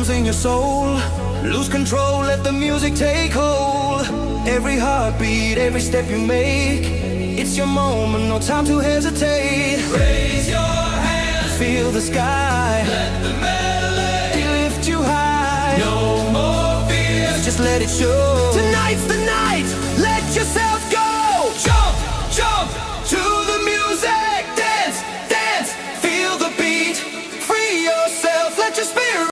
losing your soul. Lose control, let the music take hold. Every heartbeat, every step you make, it's your moment, no time to hesitate. Raise your hands, feel the sky, let the melody lift you high. No more fears, just let it show. Tonight's the night, let yourself